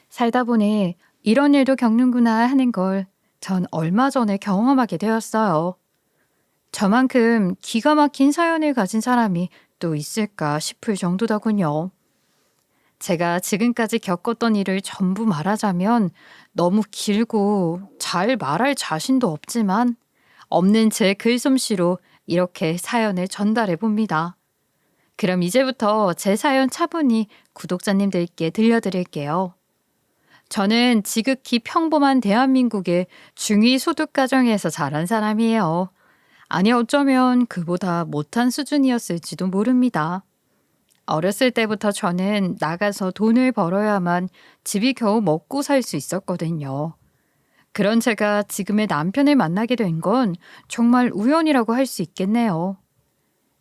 살다 보니 이런 일도 겪는구나 하는 걸 전 얼마 전에 경험하게 되었어요. 저만큼 기가 막힌 사연을 가진 사람이 또 있을까 싶을 정도더군요. 제가 지금까지 겪었던 일을 전부 말하자면 너무 길고 잘 말할 자신도 없지만 없는 제 글솜씨로 이렇게 사연을 전달해 봅니다. 그럼 이제부터 제 사연 차분히 구독자님들께 들려드릴게요. 저는 지극히 평범한 대한민국의 중위소득 가정에서 자란 사람이에요. 아니 어쩌면 그보다 못한 수준이었을지도 모릅니다. 어렸을 때부터 저는 나가서 돈을 벌어야만 집이 겨우 먹고 살 수 있었거든요. 그런 제가 지금의 남편을 만나게 된 건 정말 우연이라고 할 수 있겠네요.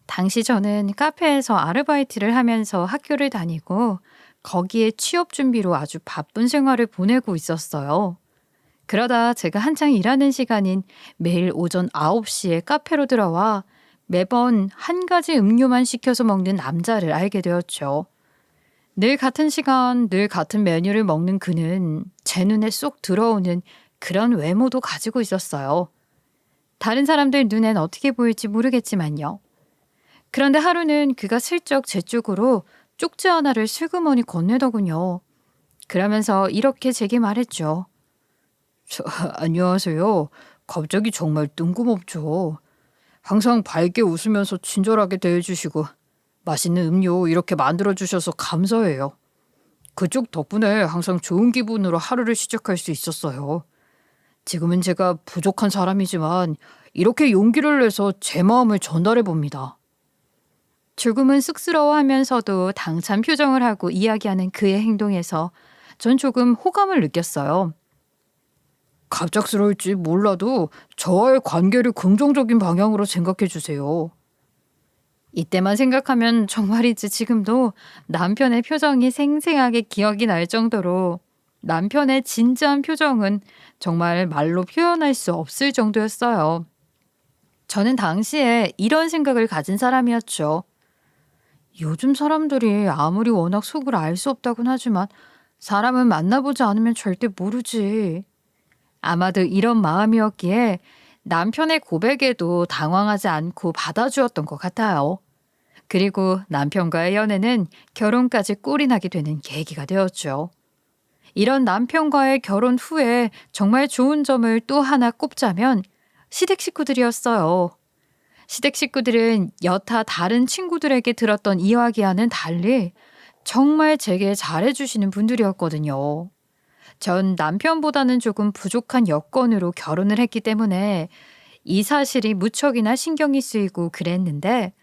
당시 저는 카페에서 아르바이트를 하면서 학교를 다니고 거기에 취업 준비로 아주 바쁜 생활을 보내고 있었어요. 그러다 제가 한창 일하는 시간인 매일 오전 9시에 카페로 들어와 매번 한 가지 음료만 시켜서 먹는 남자를 알게 되었죠. 늘 같은 시간, 늘 같은 메뉴를 먹는 그는 제 눈에 쏙 들어오는 그런 외모도 가지고 있었어요. 다른 사람들 눈엔 어떻게 보일지 모르겠지만요. 그런데 하루는 그가 슬쩍 제 쪽으로 쪽지 하나를 슬그머니 건네더군요. 그러면서 이렇게 제게 말했죠. 안녕하세요. 갑자기 정말 뜬금없죠. 항상 밝게 웃으면서 친절하게 대해주시고 맛있는 음료 이렇게 만들어주셔서 감사해요. 그쪽 덕분에 항상 좋은 기분으로 하루를 시작할 수 있었어요. 지금은 제가 부족한 사람이지만 이렇게 용기를 내서 제 마음을 전달해 봅니다. 조금은 쑥스러워하면서도 당찬 표정을 하고 이야기하는 그의 행동에서 전 조금 호감을 느꼈어요. 갑작스러울지 몰라도 저와의 관계를 긍정적인 방향으로 생각해 주세요. 이때만 생각하면 정말이지 지금도 남편의 표정이 생생하게 기억이 날 정도로 남편의 진지한 표정은 정말 말로 표현할 수 없을 정도였어요. 저는 당시에 이런 생각을 가진 사람이었죠. 요즘 사람들이 아무리 워낙 속을 알 수 없다곤 하지만 사람은 만나보지 않으면 절대 모르지. 아마도 이런 마음이었기에 남편의 고백에도 당황하지 않고 받아주었던 것 같아요. 그리고 남편과의 연애는 결혼까지 꼴이 나게 되는 계기가 되었죠. 이런 남편과의 결혼 후에 정말 좋은 점을 또 하나 꼽자면 시댁 식구들이었어요. 시댁 식구들은 여타 다른 친구들에게 들었던 이야기와는 달리 정말 제게 잘해주시는 분들이었거든요. 전 남편보다는 조금 부족한 여건으로 결혼을 했기 때문에 이 사실이 무척이나 신경이 쓰이고 그랬는데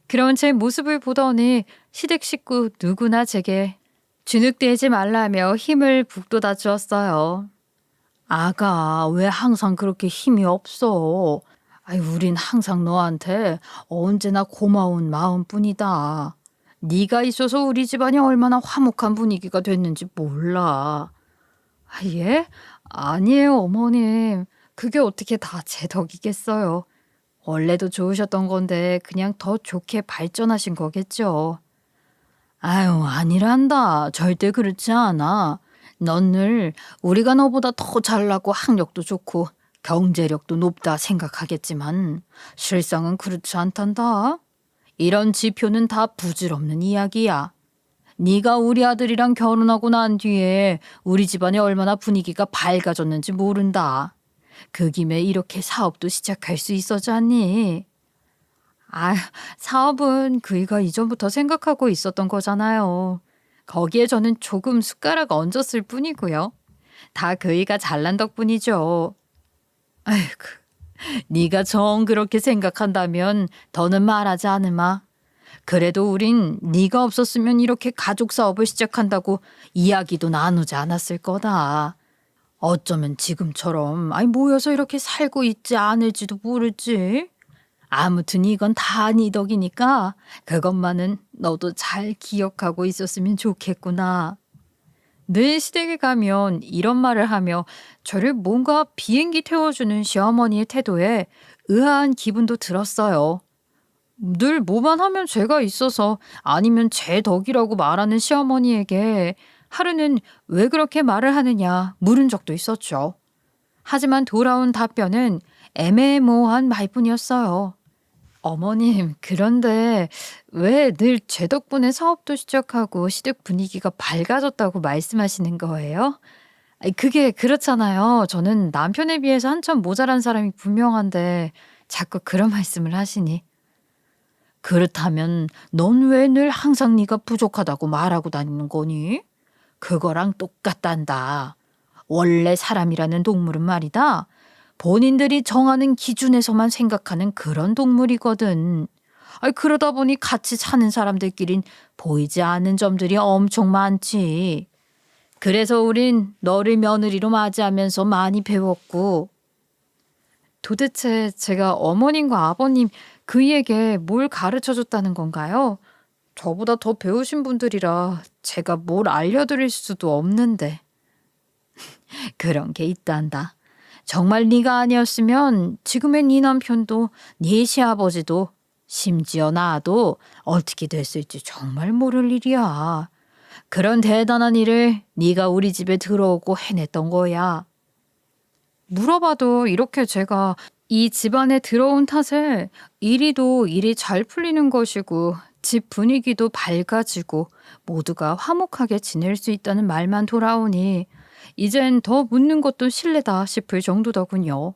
그런 제 모습을 보더니 시댁 식구 누구나 제게 주눅들지 말라며 힘을 북돋아 주었어요. 아가, 왜 항상 그렇게 힘이 없어? 아이, 우린 항상 너한테 언제나 고마운 마음뿐이다. 네가 있어서 우리 집안이 얼마나 화목한 분위기가 됐는지 몰라. 아, 예? 아니에요, 어머님. 그게 어떻게 다 제 덕이겠어요. 원래도 좋으셨던 건데 그냥 더 좋게 발전하신 거겠죠. 아유, 아니란다. 절대 그렇지 않아. 넌 늘 우리가 너보다 더 잘나고 학력도 좋고 경제력도 높다 생각하겠지만 실상은 그렇지 않단다. 이런 지표는 다 부질없는 이야기야. 네가 우리 아들이랑 결혼하고 난 뒤에 우리 집안이 얼마나 분위기가 밝아졌는지 모른다. 그 김에 이렇게 사업도 시작할 수 있었지 않니? 아, 사업은 그이가 이전부터 생각하고 있었던 거잖아요. 거기에 저는 조금 숟가락 얹었을 뿐이고요. 다 그이가 잘난 덕분이죠. 아이고, 네가 정 그렇게 생각한다면 더는 말하지 않으마. 그래도 우린 네가 없었으면 이렇게 가족 사업을 시작한다고 이야기도 나누지 않았을 거다. 어쩌면 지금처럼 모여서 이렇게 살고 있지 않을지도 모르지. 아무튼 이건 다 네 덕이니까 그것만은 너도 잘 기억하고 있었으면 좋겠구나. 늘 시댁에 가면 이런 말을 하며 저를 뭔가 비행기 태워주는 시어머니의 태도에 의아한 기분도 들었어요. 늘 뭐만 하면 죄가 있어서 아니면 제 덕이라고 말하는 시어머니에게 하루는 왜 그렇게 말을 하느냐 물은 적도 있었죠. 하지만 돌아온 답변은 애매모호한 말뿐이었어요. 어머님, 그런데 왜 늘 제 덕분에 사업도 시작하고 시댁 분위기가 밝아졌다고 말씀하시는 거예요? 아니, 그게 그렇잖아요. 저는 남편에 비해서 한참 모자란 사람이 분명한데 자꾸 그런 말씀을 하시니. 그렇다면 넌 왜 늘 항상 네가 부족하다고 말하고 다니는 거니? 그거랑 똑같단다. 원래 사람이라는 동물은 말이다. 본인들이 정하는 기준에서만 생각하는 그런 동물이거든. 아이, 그러다 보니 같이 사는 사람들끼린 보이지 않는 점들이 엄청 많지. 그래서 우린 너를 며느리로 맞이하면서 많이 배웠고. 도대체 제가 어머님과 아버님 그이에게 뭘 가르쳐 줬다는 건가요? 저보다 더 배우신 분들이라 제가 뭘 알려드릴 수도 없는데. 그런 게 있단다. 정말 네가 아니었으면 지금의 네 남편도 네 시아버지도 심지어 나도 어떻게 됐을지 정말 모를 일이야. 그런 대단한 일을 네가 우리 집에 들어오고 해냈던 거야. 물어봐도 이렇게 제가 이 집안에 들어온 탓에 일이도 일이 잘 풀리는 것이고 집 분위기도 밝아지고 모두가 화목하게 지낼 수 있다는 말만 돌아오니 이젠 더 묻는 것도 실례다 싶을 정도더군요.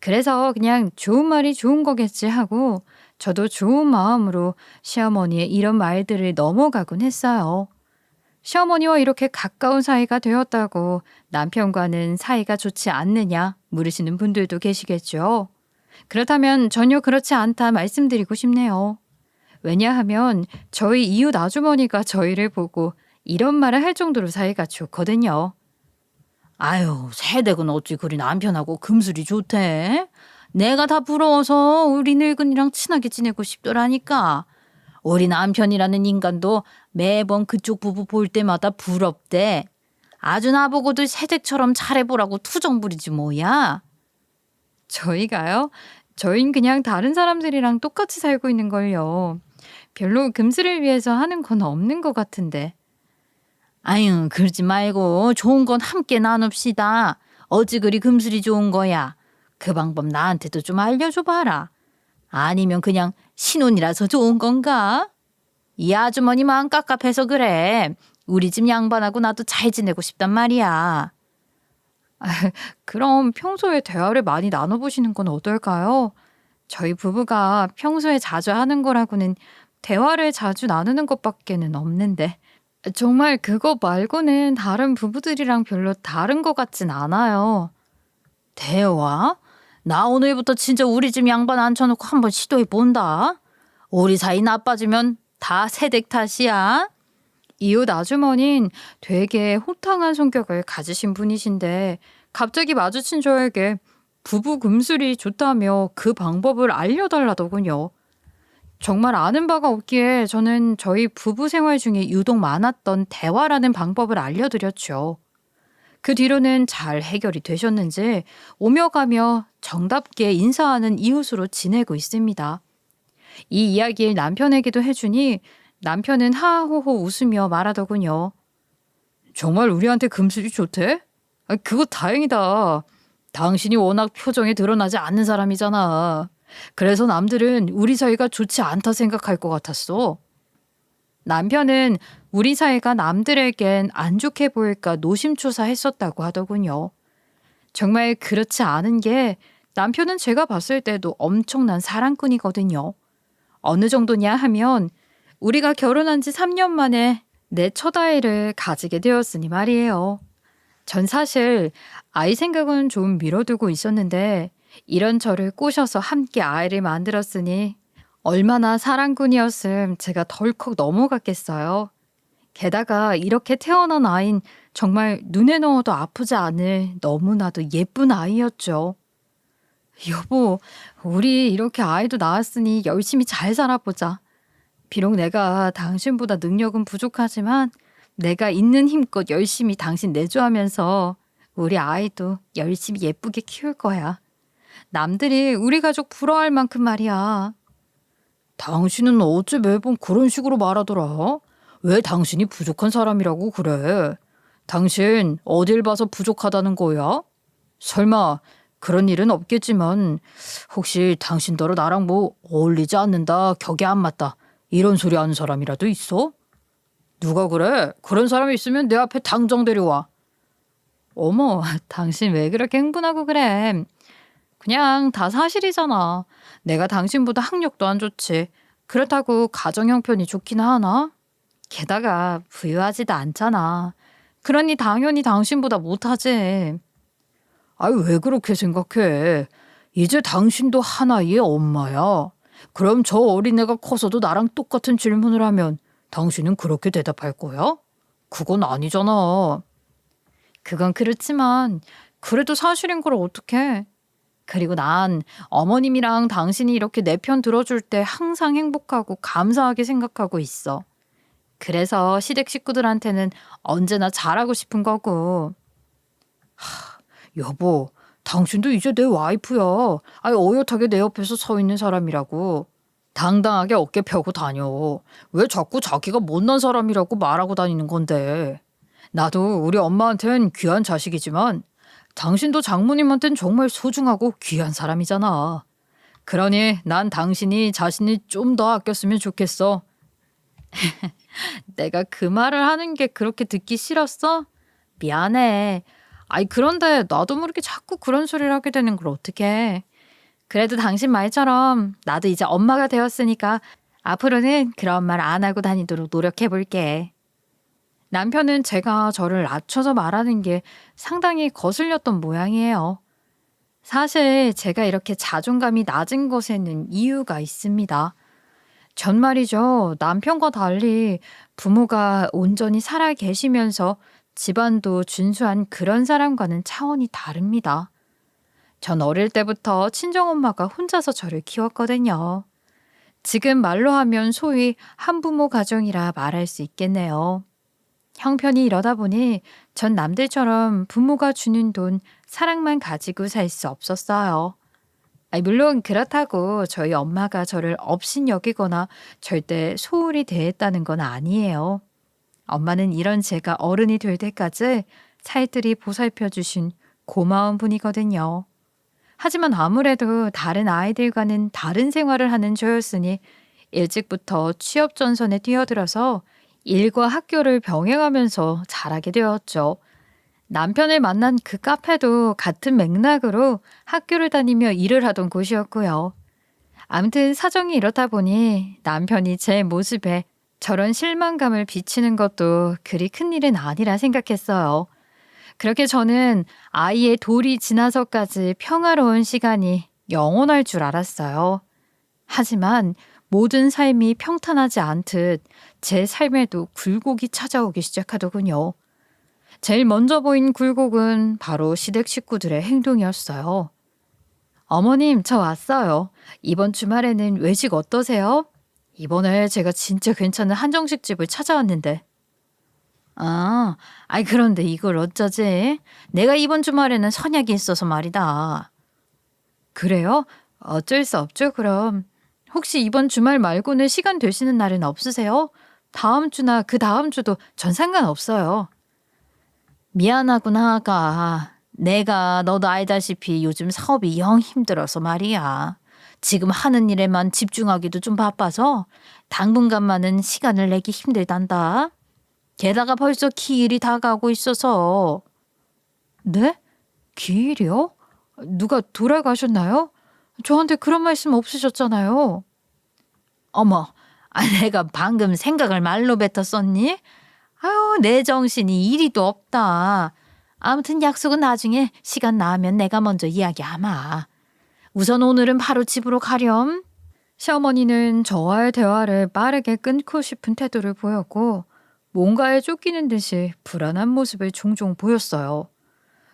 그래서 그냥 좋은 말이 좋은 거겠지 하고 저도 좋은 마음으로 시어머니의 이런 말들을 넘어가곤 했어요. 시어머니와 이렇게 가까운 사이가 되었다고 남편과는 사이가 좋지 않느냐 물으시는 분들도 계시겠죠. 그렇다면 전혀 그렇지 않다 말씀드리고 싶네요. 왜냐하면 저희 이웃 아주머니가 저희를 보고 이런 말을 할 정도로 사이가 좋거든요. 아유, 새댁은 어찌 그리 남편하고 금술이 좋대? 내가 다 부러워서 우리 늙은이랑 친하게 지내고 싶더라니까. 우리 남편이라는 인간도 매번 그쪽 부부 볼 때마다 부럽대. 아주 나보고도 새댁처럼 잘해보라고 투정 부리지 뭐야. 저희가요? 저흰 그냥 다른 사람들이랑 똑같이 살고 있는 걸요. 별로 금슬을 위해서 하는 건 없는 것 같은데. 아유, 그러지 말고 좋은 건 함께 나눕시다. 어찌 그리 금슬이 좋은 거야. 그 방법 나한테도 좀 알려줘 봐라. 아니면 그냥 신혼이라서 좋은 건가? 이 아주머니 마음 깝깝해서 그래. 우리 집 양반하고 나도 잘 지내고 싶단 말이야. 그럼 평소에 대화를 많이 나눠보시는 건 어떨까요? 저희 부부가 평소에 자주 하는 거라고는 대화를 자주 나누는 것밖에는 없는데 정말 그거 말고는 다른 부부들이랑 별로 다른 것 같진 않아요. 대화? 나 오늘부터 진짜 우리 집 양반 앉혀놓고 한번 시도해 본다. 우리 사이 나빠지면 다 새댁 탓이야. 이웃 아주머니는 되게 호탕한 성격을 가지신 분이신데 갑자기 마주친 저에게 부부 금술이 좋다며 그 방법을 알려달라더군요. 정말 아는 바가 없기에 저는 저희 부부 생활 중에 유독 많았던 대화라는 방법을 알려드렸죠. 그 뒤로는 잘 해결이 되셨는지 오며 가며 정답게 인사하는 이웃으로 지내고 있습니다. 이 이야기를 남편에게도 해주니 남편은 하하호호 웃으며 말하더군요. 정말 우리한테 금술이 좋대? 그거 다행이다. 당신이 워낙 표정에 드러나지 않는 사람이잖아. 그래서 남들은 우리 사이가 좋지 않다 생각할 것 같았어. 남편은 우리 사이가 남들에겐 안 좋게 보일까 노심초사했었다고 하더군요. 정말 그렇지 않은 게 남편은 제가 봤을 때도 엄청난 사랑꾼이거든요. 어느 정도냐 하면 우리가 결혼한 지 3년 만에 내 첫 아이를 가지게 되었으니 말이에요. 전 사실 아이 생각은 좀 미뤄두고 있었는데 이런 저를 꼬셔서 함께 아이를 만들었으니 얼마나 사랑꾼이었음 제가 덜컥 넘어갔겠어요. 게다가 이렇게 태어난 아이는 정말 눈에 넣어도 아프지 않을 너무나도 예쁜 아이였죠. 여보, 우리 이렇게 아이도 낳았으니 열심히 잘 살아보자. 비록 내가 당신보다 능력은 부족하지만 내가 있는 힘껏 열심히 당신 내조하면서 우리 아이도 열심히 예쁘게 키울 거야. 남들이 우리 가족 부러워할 만큼 말이야. 당신은 어째 매번 그런 식으로 말하더라? 왜 당신이 부족한 사람이라고 그래? 당신 어딜 봐서 부족하다는 거야? 설마 그런 일은 없겠지만 혹시 당신더러 나랑 뭐 어울리지 않는다, 격이 안 맞다 이런 소리 하는 사람이라도 있어? 누가 그래? 그런 사람이 있으면 내 앞에 당장 데려와. 어머, 당신 왜 그렇게 흥분하고 그래? 그냥 다 사실이잖아. 내가 당신보다 학력도 안 좋지. 그렇다고 가정 형편이 좋기는 하나? 게다가 부유하지도 않잖아. 그러니 당연히 당신보다 못하지. 아이, 왜 그렇게 생각해? 이제 당신도 하나의 엄마야. 그럼 저 어린애가 커서도 나랑 똑같은 질문을 하면 당신은 그렇게 대답할 거야? 그건 아니잖아. 그건 그렇지만 그래도 사실인 걸 어떡해. 그리고 난 어머님이랑 당신이 이렇게 내 편 들어줄 때 항상 행복하고 감사하게 생각하고 있어. 그래서 시댁 식구들한테는 언제나 잘하고 싶은 거고. 여보, 당신도 이제 내 와이프야. 아니, 어엿하게 내 옆에서 서 있는 사람이라고. 당당하게 어깨 펴고 다녀. 왜 자꾸 자기가 못난 사람이라고 말하고 다니는 건데. 나도 우리 엄마한텐 귀한 자식이지만 당신도 장모님한텐 정말 소중하고 귀한 사람이잖아. 그러니 난 당신이 자신이 좀 더 아꼈으면 좋겠어. 내가 그 말을 하는 게 그렇게 듣기 싫었어? 미안해. 아이, 그런데 나도 모르게 자꾸 그런 소리를 하게 되는 걸 어떡해. 그래도 당신 말처럼 나도 이제 엄마가 되었으니까 앞으로는 그런 말 안 하고 다니도록 노력해 볼게. 남편은 제가 저를 낮춰서 말하는 게 상당히 거슬렸던 모양이에요. 사실 제가 이렇게 자존감이 낮은 것에는 이유가 있습니다. 전 말이죠. 남편과 달리 부모가 온전히 살아 계시면서 집안도 준수한 그런 사람과는 차원이 다릅니다. 전 어릴 때부터 친정엄마가 혼자서 저를 키웠거든요. 지금 말로 하면 소위 한부모 가정이라 말할 수 있겠네요. 형편이 이러다 보니 전 남들처럼 부모가 주는 돈, 사랑만 가지고 살 수 없었어요. 물론 그렇다고 저희 엄마가 저를 업신 여기거나 절대 소홀히 대했다는 건 아니에요. 엄마는 이런 제가 어른이 될 때까지 살뜰히 보살펴 주신 고마운 분이거든요. 하지만 아무래도 다른 아이들과는 다른 생활을 하는 저였으니 일찍부터 취업 전선에 뛰어들어서 일과 학교를 병행하면서 자라게 되었죠. 남편을 만난 그 카페도 같은 맥락으로 학교를 다니며 일을 하던 곳이었고요. 아무튼 사정이 이렇다 보니 남편이 제 모습에 저런 실망감을 비치는 것도 그리 큰일은 아니라 생각했어요. 그렇게 저는 아이의 돌이 지나서까지 평화로운 시간이 영원할 줄 알았어요. 하지만 모든 삶이 평탄하지 않듯 제 삶에도 굴곡이 찾아오기 시작하더군요. 제일 먼저 보인 굴곡은 바로 시댁 식구들의 행동이었어요. 어머님, 저 왔어요. 이번 주말에는 외식 어떠세요? 이번에 제가 진짜 괜찮은 한정식 집을 찾아왔는데. 그런데 이걸 어쩌지? 내가 이번 주말에는 선약이 있어서 말이다. 그래요? 어쩔 수 없죠, 그럼. 혹시 이번 주말 말고는 시간 되시는 날은 없으세요? 다음 주나 그 다음 주도 전 상관없어요. 미안하구나, 아가. 내가 너도 알다시피 요즘 사업이 영 힘들어서 말이야. 지금 하는 일에만 집중하기도 좀 바빠서 당분간만은 시간을 내기 힘들단다. 게다가 벌써 기일이 다가오고 있어서. 네? 기일이요? 누가 돌아가셨나요? 저한테 그런 말씀 없으셨잖아요. 어머, 내가 방금 생각을 말로 뱉었었니? 아유, 내 정신이 이리도 없다. 아무튼 약속은 나중에 시간 나면 내가 먼저 이야기하마. 우선 오늘은 바로 집으로 가렴. 시어머니는 저와의 대화를 빠르게 끊고 싶은 태도를 보였고 뭔가에 쫓기는 듯이 불안한 모습을 종종 보였어요.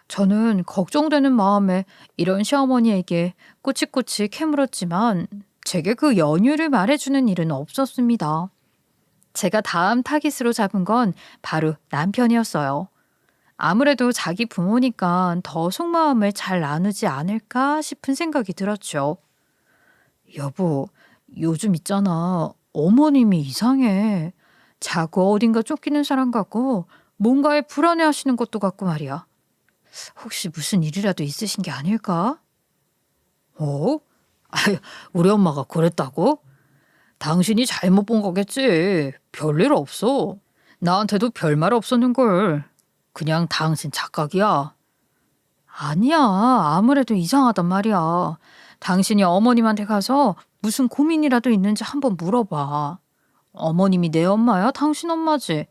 저는 걱정되는 마음에 이런 시어머니에게 꼬치꼬치 캐물었지만 제게 그 연유를 말해주는 일은 없었습니다. 제가 다음 타깃으로 잡은 건 바로 남편이었어요. 아무래도 자기 부모니까 더 속마음을 잘 나누지 않을까 싶은 생각이 들었죠. 여보, 요즘 있잖아. 어머님이 이상해. 자꾸 어딘가 쫓기는 사람 같고 뭔가에 불안해하시는 것도 같고 말이야. 혹시 무슨 일이라도 있으신 게 아닐까? 어? 아유, 우리 엄마가 그랬다고? 당신이 잘못 본 거겠지. 별일 없어. 나한테도 별말 없었는걸. 그냥 당신 착각이야. 아니야. 아무래도 이상하단 말이야. 당신이 어머님한테 가서 무슨 고민이라도 있는지 한번 물어봐. 어머님이 내 엄마야? 당신 엄마지?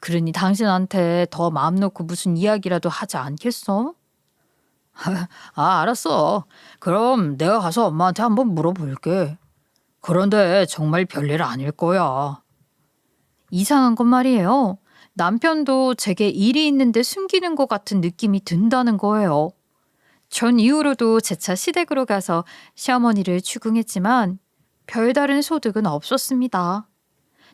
그러니 당신한테 더 마음 놓고 무슨 이야기라도 하지 않겠어? 아, 알았어. 그럼 내가 가서 엄마한테 한번 물어볼게. 그런데 정말 별일 아닐 거야. 이상한 건 말이에요. 남편도 제게 일이 있는데 숨기는 것 같은 느낌이 든다는 거예요. 전 이후로도 재차 시댁으로 가서 시어머니를 추궁했지만 별다른 소득은 없었습니다.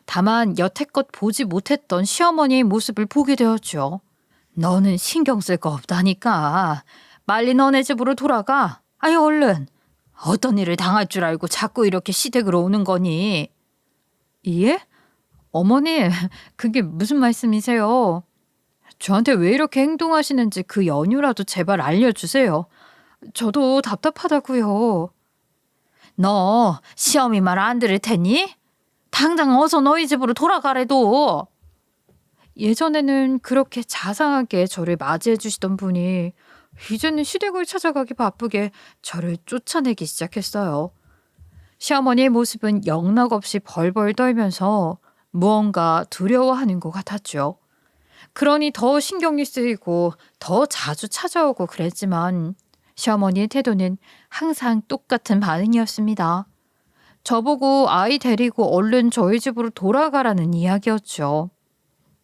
다만 여태껏 보지 못했던 시어머니의 모습을 보게 되었죠. 너는 신경 쓸 거 없다니까. 빨리 너네 집으로 돌아가. 아이 얼른. 어떤 일을 당할 줄 알고 자꾸 이렇게 시댁으로 오는 거니? 예? 어머니, 그게 무슨 말씀이세요? 저한테 왜 이렇게 행동하시는지 그 연유라도 제발 알려주세요. 저도 답답하다고요. 너 시어미 말 안 들을 테니? 당장 어서 너희 집으로 돌아가래도. 예전에는 그렇게 자상하게 저를 맞이해 주시던 분이 이제는 시댁을 찾아가기 바쁘게 저를 쫓아내기 시작했어요. 시어머니의 모습은 영락없이 벌벌 떨면서 무언가 두려워하는 것 같았죠. 그러니 더 신경이 쓰이고 더 자주 찾아오고 그랬지만 시어머니의 태도는 항상 똑같은 반응이었습니다. 저보고 아이 데리고 얼른 저희 집으로 돌아가라는 이야기였죠.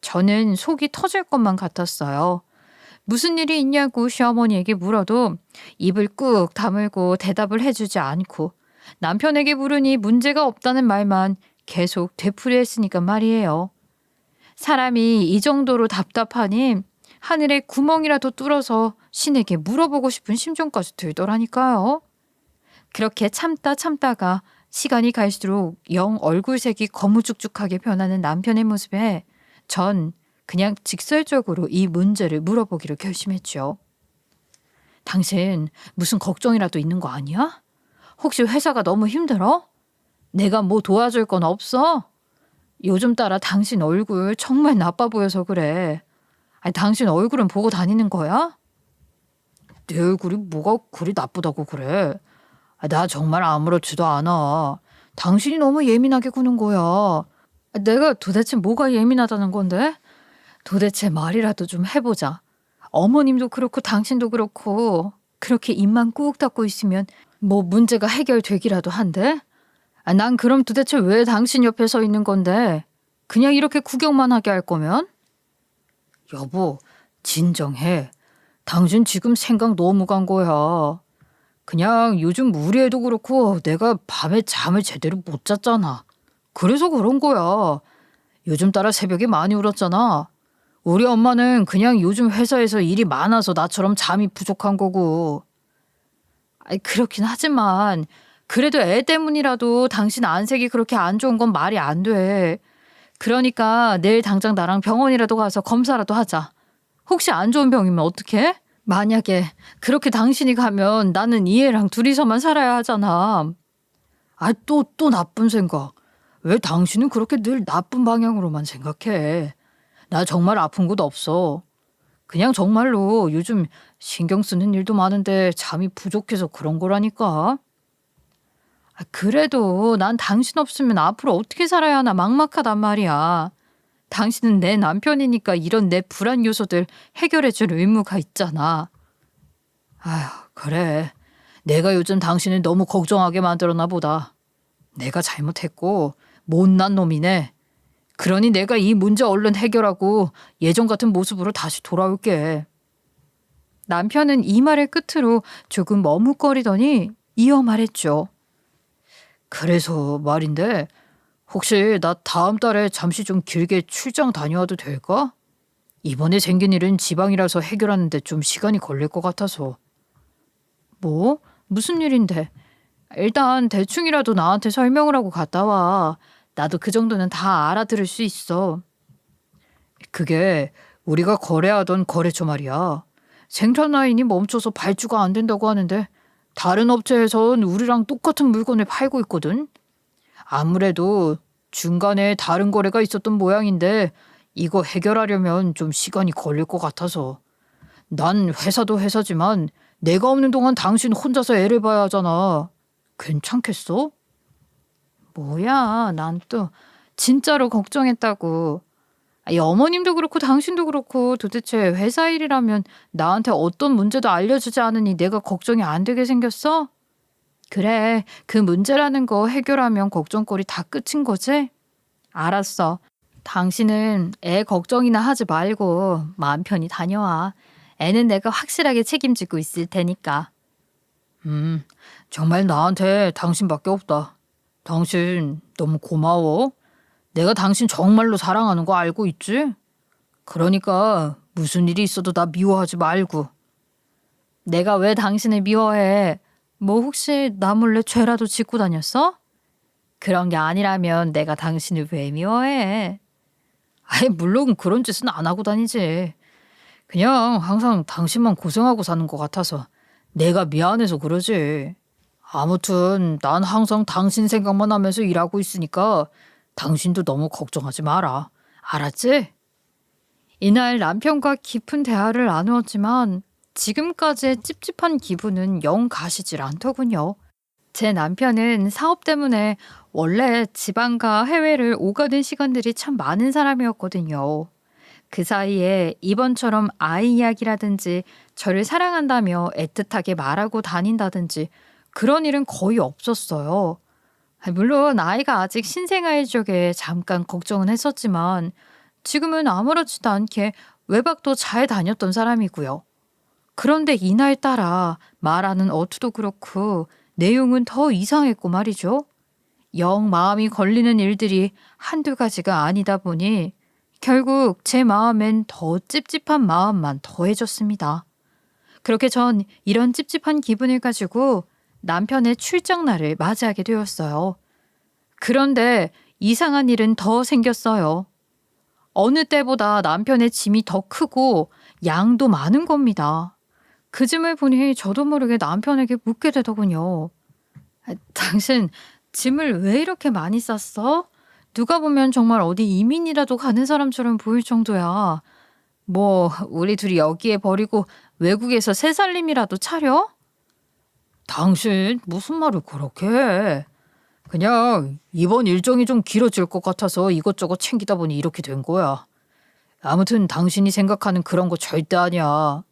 저는 속이 터질 것만 같았어요. 무슨 일이 있냐고 시어머니에게 물어도 입을 꾹 다물고 대답을 해주지 않고 남편에게 물으니 문제가 없다는 말만 계속 되풀이했으니까 말이에요. 사람이 이 정도로 답답하니 하늘에 구멍이라도 뚫어서 신에게 물어보고 싶은 심정까지 들더라니까요. 그렇게 참다가 시간이 갈수록 영 얼굴색이 거무죽죽하게 변하는 남편의 모습에 전 그냥 직설적으로 이 문제를 물어보기로 결심했죠. 당신 무슨 걱정이라도 있는 거 아니야? 혹시 회사가 너무 힘들어? 내가 뭐 도와줄 건 없어? 요즘 따라 당신 얼굴 정말 나빠 보여서 그래. 아니, 당신 얼굴은 보고 다니는 거야? 내 얼굴이 뭐가 그리 나쁘다고 그래? 나 정말 아무렇지도 않아. 당신이 너무 예민하게 구는 거야. 내가 도대체 뭐가 예민하다는 건데? 도대체 말이라도 좀 해보자. 어머님도 그렇고 당신도 그렇고 그렇게 입만 꾹 닫고 있으면 뭐 문제가 해결되기라도 한대? 난 그럼 도대체 왜 당신 옆에 서 있는 건데? 그냥 이렇게 구경만 하게 할 거면? 여보, 진정해. 당신 지금 생각 너무 간 거야. 그냥 요즘 우리 애도 그렇고 내가 밤에 잠을 제대로 못 잤잖아. 그래서 그런 거야. 요즘 따라 새벽에 많이 울었잖아. 우리 엄마는 그냥 요즘 회사에서 일이 많아서 나처럼 잠이 부족한 거고. 그렇긴 하지만 그래도 애 때문이라도 당신 안색이 그렇게 안 좋은 건 말이 안 돼. 그러니까 내일 당장 나랑 병원이라도 가서 검사라도 하자. 혹시 안 좋은 병이면 어떡해? 만약에 그렇게 당신이 가면 나는 이 애랑 둘이서만 살아야 하잖아. 또 나쁜 생각. 왜 당신은 그렇게 늘 나쁜 방향으로만 생각해? 나 정말 아픈 곳 없어. 그냥 정말로 요즘 신경 쓰는 일도 많은데 잠이 부족해서 그런 거라니까. 그래도 난 당신 없으면 앞으로 어떻게 살아야 하나 막막하단 말이야. 당신은 내 남편이니까 이런 내 불안 요소들 해결해줄 의무가 있잖아. 아휴, 그래. 내가 요즘 당신을 너무 걱정하게 만들었나 보다. 내가 잘못했고 못난 놈이네. 그러니 내가 이 문제 얼른 해결하고 예전 같은 모습으로 다시 돌아올게. 남편은 이 말을 끝으로 조금 머뭇거리더니 이어 말했죠. 그래서 말인데 혹시 나 다음 달에 잠시 좀 길게 출장 다녀와도 될까? 이번에 생긴 일은 지방이라서 해결하는데 좀 시간이 걸릴 것 같아서. 뭐? 무슨 일인데? 일단 대충이라도 나한테 설명을 하고 갔다 와. 나도 그 정도는 다 알아들을 수 있어. 그게 우리가 거래하던 거래처 말이야. 생산 라인이 멈춰서 발주가 안 된다고 하는데 다른 업체에선 우리랑 똑같은 물건을 팔고 있거든. 아무래도 중간에 다른 거래가 있었던 모양인데 이거 해결하려면 좀 시간이 걸릴 것 같아서. 난 회사도 회사지만 내가 없는 동안 당신 혼자서 애를 봐야 하잖아. 괜찮겠어? 뭐야, 난 또 진짜로 걱정했다고. 아니, 어머님도 그렇고 당신도 그렇고 도대체 회사 일이라면 나한테 어떤 문제도 알려주지 않으니 내가 걱정이 안 되게 생겼어? 그래, 그 문제라는 거 해결하면 걱정거리 다 끝인 거지? 알았어. 당신은 애 걱정이나 하지 말고 마음 편히 다녀와. 애는 내가 확실하게 책임지고 있을 테니까. 정말 나한테 당신밖에 없다. 당신 너무 고마워. 내가 당신 정말로 사랑하는 거 알고 있지? 그러니까 무슨 일이 있어도 나 미워하지 말고. 내가 왜 당신을 미워해? 뭐 혹시 나 몰래 죄라도 짓고 다녔어? 그런 게 아니라면 내가 당신을 왜 미워해? 아예 물론 그런 짓은 안 하고 다니지. 그냥 항상 당신만 고생하고 사는 것 같아서 내가 미안해서 그러지. 아무튼 난 항상 당신 생각만 하면서 일하고 있으니까 당신도 너무 걱정하지 마라. 알았지? 이날 남편과 깊은 대화를 나누었지만 지금까지의 찝찝한 기분은 영 가시질 않더군요. 제 남편은 사업 때문에 원래 지방과 해외를 오가는 시간들이 참 많은 사람이었거든요. 그 사이에 이번처럼 아이 이야기라든지 저를 사랑한다며 애틋하게 말하고 다닌다든지 그런 일은 거의 없었어요. 물론 아이가 아직 신생아일 적에 잠깐 걱정은 했었지만 지금은 아무렇지도 않게 외박도 잘 다녔던 사람이고요. 그런데 이날따라 말하는 어투도 그렇고 내용은 더 이상했고 말이죠. 영 마음이 걸리는 일들이 한두 가지가 아니다 보니 결국 제 마음엔 더 찝찝한 마음만 더해졌습니다. 그렇게 전 이런 찝찝한 기분을 가지고 남편의 출장날을 맞이하게 되었어요. 그런데 이상한 일은 더 생겼어요. 어느 때보다 남편의 짐이 더 크고 양도 많은 겁니다. 그 짐을 보니 저도 모르게 남편에게 묻게 되더군요. 당신 짐을 왜 이렇게 많이 쌌어? 누가 보면 정말 어디 이민이라도 가는 사람처럼 보일 정도야. 뭐 우리 둘이 여기에 버리고 외국에서 새 살림이라도 차려? 당신 무슨 말을 그렇게 해? 그냥 이번 일정이 좀 길어질 것 같아서 이것저것 챙기다 보니 이렇게 된 거야. 아무튼 당신이 생각하는 그런 거 절대 아니야.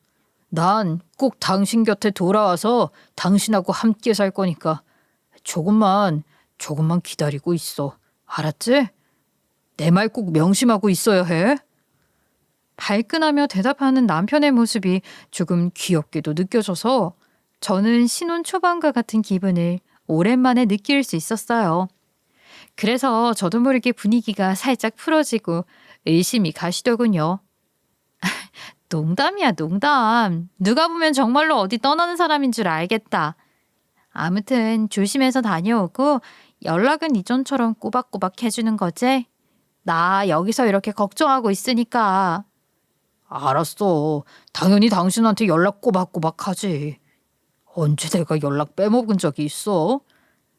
난 꼭 당신 곁에 돌아와서 당신하고 함께 살 거니까 조금만 기다리고 있어. 알았지? 내 말 꼭 명심하고 있어야 해. 발끈하며 대답하는 남편의 모습이 조금 귀엽게도 느껴져서 저는 신혼 초반과 같은 기분을 오랜만에 느낄 수 있었어요. 그래서 저도 모르게 분위기가 살짝 풀어지고 의심이 가시더군요. 농담이야, 농담. 누가 보면 정말로 어디 떠나는 사람인 줄 알겠다. 아무튼 조심해서 다녀오고 연락은 이전처럼 꼬박꼬박 해주는 거지? 나 여기서 이렇게 걱정하고 있으니까. 알았어. 당연히 당신한테 연락 꼬박꼬박 하지. 언제 내가 연락 빼먹은 적이 있어?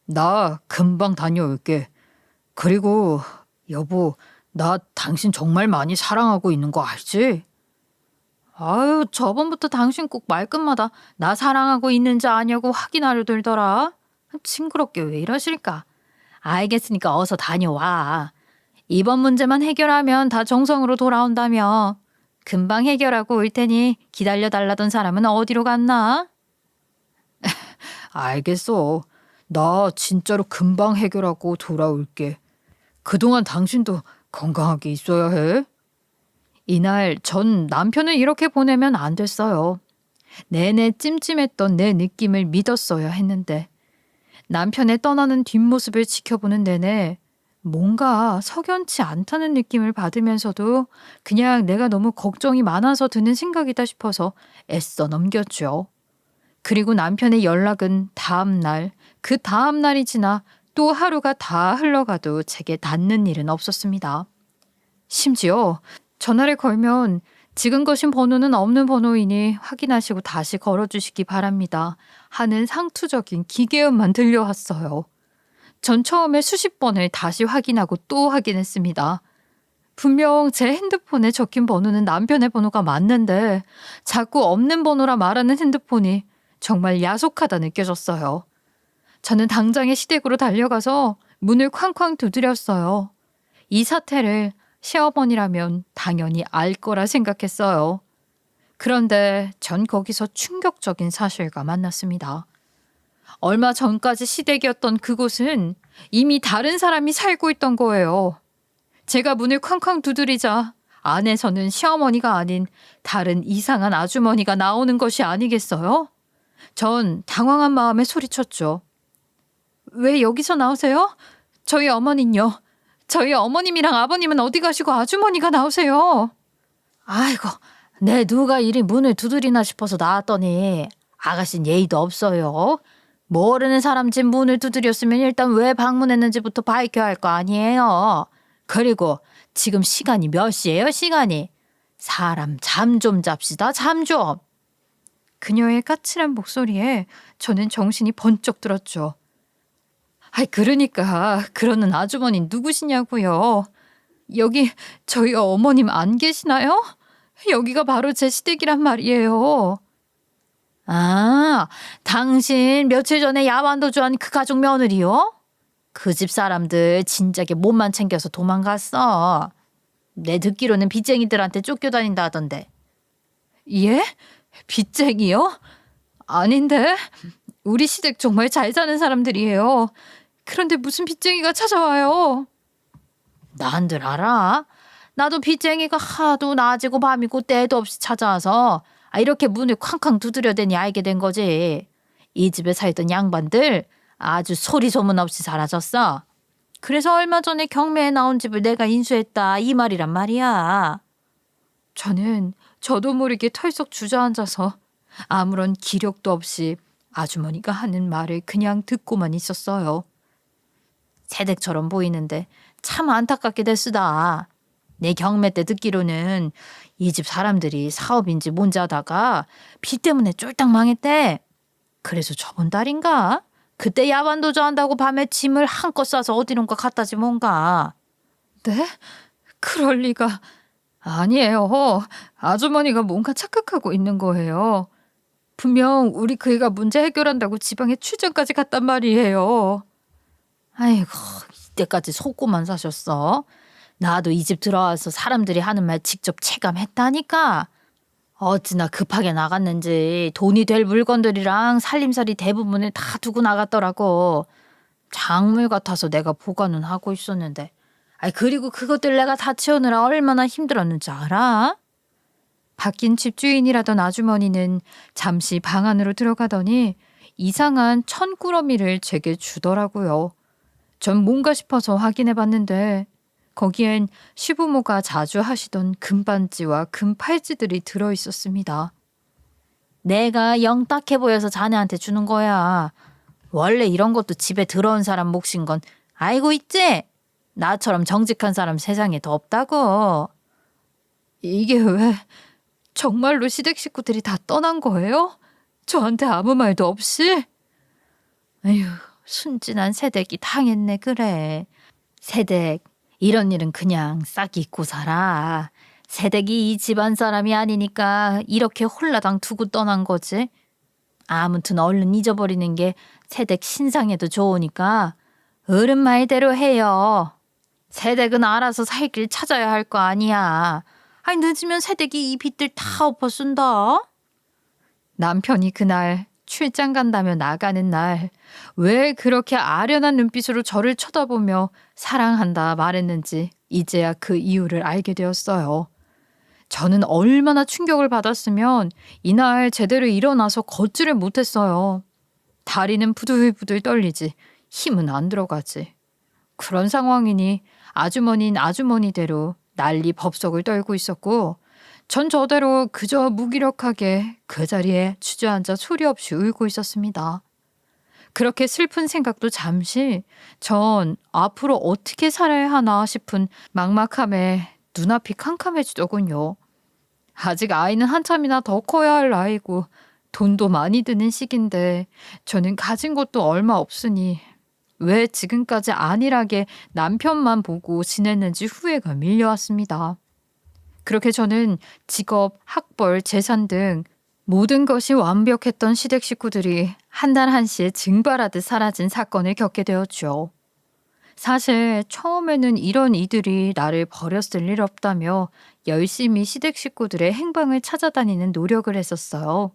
나 금방 다녀올게. 그리고 여보, 나 당신 정말 많이 사랑하고 있는 거 알지? 아유, 저번부터 당신 꼭 말끝마다 나 사랑하고 있는지 아냐고 확인하려 들더라. 징그럽게 왜 이러실까? 알겠으니까 어서 다녀와. 이번 문제만 해결하면 다 정성으로 돌아온다며. 금방 해결하고 올 테니 기다려달라던 사람은 어디로 갔나? 알겠어. 나 진짜로 금방 해결하고 돌아올게. 그동안 당신도 건강하게 있어야 해. 이날 전 남편을 이렇게 보내면 안 됐어요. 내내 찜찜했던 내 느낌을 믿었어야 했는데 남편의 떠나는 뒷모습을 지켜보는 내내 뭔가 석연치 않다는 느낌을 받으면서도 그냥 내가 너무 걱정이 많아서 드는 생각이다 싶어서 애써 넘겼죠. 그리고 남편의 연락은 다음 날, 그 다음 날이 지나 또 하루가 다 흘러가도 제게 닿는 일은 없었습니다. 심지어 전화를 걸면 지금 거신 번호는 없는 번호이니 확인하시고 다시 걸어주시기 바랍니다 하는 상투적인 기계음만 들려왔어요. 전 처음에 수십 번을 다시 확인하고 또 확인했습니다. 분명 제 핸드폰에 적힌 번호는 남편의 번호가 맞는데 자꾸 없는 번호라 말하는 핸드폰이 정말 야속하다 느껴졌어요. 저는 당장에 시댁으로 달려가서 문을 쾅쾅 두드렸어요. 이 사태를 시어머니라면 당연히 알 거라 생각했어요. 그런데 전 거기서 충격적인 사실과 만났습니다. 얼마 전까지 시댁이었던 그곳은 이미 다른 사람이 살고 있던 거예요. 제가 문을 쾅쾅 두드리자 안에서는 시어머니가 아닌 다른 이상한 아주머니가 나오는 것이 아니겠어요? 전 당황한 마음에 소리쳤죠. 왜 여기서 나오세요? 저희 어머님요. 저희 어머님이랑 아버님은 어디 가시고 아주머니가 나오세요? 아이고, 내 누가 이리 문을 두드리나 싶어서 나왔더니 아가씨는 예의도 없어요. 모르는 사람 집 문을 두드렸으면 일단 왜 방문했는지부터 밝혀야 할 거 아니에요. 그리고 지금 시간이 몇 시예요, 시간이? 사람 잠 좀 잡시다, 잠 좀. 그녀의 까칠한 목소리에 저는 정신이 번쩍 들었죠. 그러니까 그러는 아주머니 누구시냐고요. 여기 저희 어머님 안 계시나요? 여기가 바로 제 시댁이란 말이에요. 아, 당신 며칠 전에 야반도주한 그 가족 며느리요? 그 집 사람들 진작에 몸만 챙겨서 도망갔어. 내 듣기로는 빚쟁이들한테 쫓겨다닌다 하던데. 예? 빚쟁이요? 아닌데. 우리 시댁 정말 잘 사는 사람들이에요. 그런데 무슨 빚쟁이가 찾아와요? 난들 알아. 나도 빚쟁이가 하도 낮이고 밤이고 때도 없이 찾아와서 이렇게 문을 쾅쾅 두드려대니 알게 된 거지. 이 집에 살던 양반들 아주 소리 소문 없이 사라졌어. 그래서 얼마 전에 경매에 나온 집을 내가 인수했다 이 말이란 말이야. 저는 저도 모르게 털썩 주저앉아서 아무런 기력도 없이 아주머니가 하는 말을 그냥 듣고만 있었어요. 새댁처럼 보이는데 참 안타깝게 됐으다. 내 경매 때 듣기로는 이 집 사람들이 사업인지 뭔지 하다가 비 때문에 쫄딱 망했대. 그래서 저번 달인가? 그때 야반도주 한다고 밤에 짐을 한껏 싸서 어디론가 갔다지 뭔가. 네? 그럴 리가. 아니에요. 아주머니가 뭔가 착각하고 있는 거예요. 분명 우리 그 애가 문제 해결한다고 지방에 출장까지 갔단 말이에요. 아이고, 이때까지 속고만 사셨어. 나도 이 집 들어와서 사람들이 하는 말 직접 체감했다니까. 어찌나 급하게 나갔는지 돈이 될 물건들이랑 살림살이 대부분을 다 두고 나갔더라고. 작물 같아서 내가 보관은 하고 있었는데. 그리고 그것들 내가 다 채우느라 얼마나 힘들었는지 알아? 바뀐 집주인이라던 아주머니는 잠시 방 안으로 들어가더니 이상한 천꾸러미를 제게 주더라고요. 전 뭔가 싶어서 확인해봤는데 거기엔 시부모가 자주 하시던 금반지와 금팔찌들이 들어있었습니다. 내가 영 딱해 보여서 자네한테 주는 거야. 원래 이런 것도 집에 들어온 사람 몫인 건 알고 있지? 나처럼 정직한 사람 세상에 더 없다고. 이게 왜 정말로 시댁 식구들이 다 떠난 거예요? 저한테 아무 말도 없이? 아휴, 순진한 새댁이 당했네 그래. 새댁, 이런 일은 그냥 싹 잊고 살아. 새댁이 이 집안 사람이 아니니까 이렇게 홀라당 두고 떠난 거지. 아무튼 얼른 잊어버리는 게 새댁 신상에도 좋으니까 어른 말대로 해요. 새댁은 알아서 살 길 찾아야 할 거 아니야. 늦으면 새댁이 이 빚들 다 엎어 쓴다. 남편이 그날 출장 간다며 나가는 날 왜 그렇게 아련한 눈빛으로 저를 쳐다보며 사랑한다 말했는지 이제야 그 이유를 알게 되었어요. 저는 얼마나 충격을 받았으면 이날 제대로 일어나서 걷지를 못했어요. 다리는 부들부들 떨리지 힘은 안 들어가지. 그런 상황이니 아주머니는 아주머니대로 난리 법석을 떨고 있었고 전 저대로 그저 무기력하게 그 자리에 주저앉아 소리 없이 울고 있었습니다. 그렇게 슬픈 생각도 잠시 전 앞으로 어떻게 살아야 하나 싶은 막막함에 눈앞이 캄캄해지더군요. 아직 아이는 한참이나 더 커야 할 나이고 돈도 많이 드는 시기인데 저는 가진 것도 얼마 없으니 왜 지금까지 안일하게 남편만 보고 지냈는지 후회가 밀려왔습니다. 그렇게 저는 직업, 학벌, 재산 등 모든 것이 완벽했던 시댁 식구들이 한 달 한시에 증발하듯 사라진 사건을 겪게 되었죠. 사실 처음에는 이런 이들이 나를 버렸을 일 없다며 열심히 시댁 식구들의 행방을 찾아다니는 노력을 했었어요.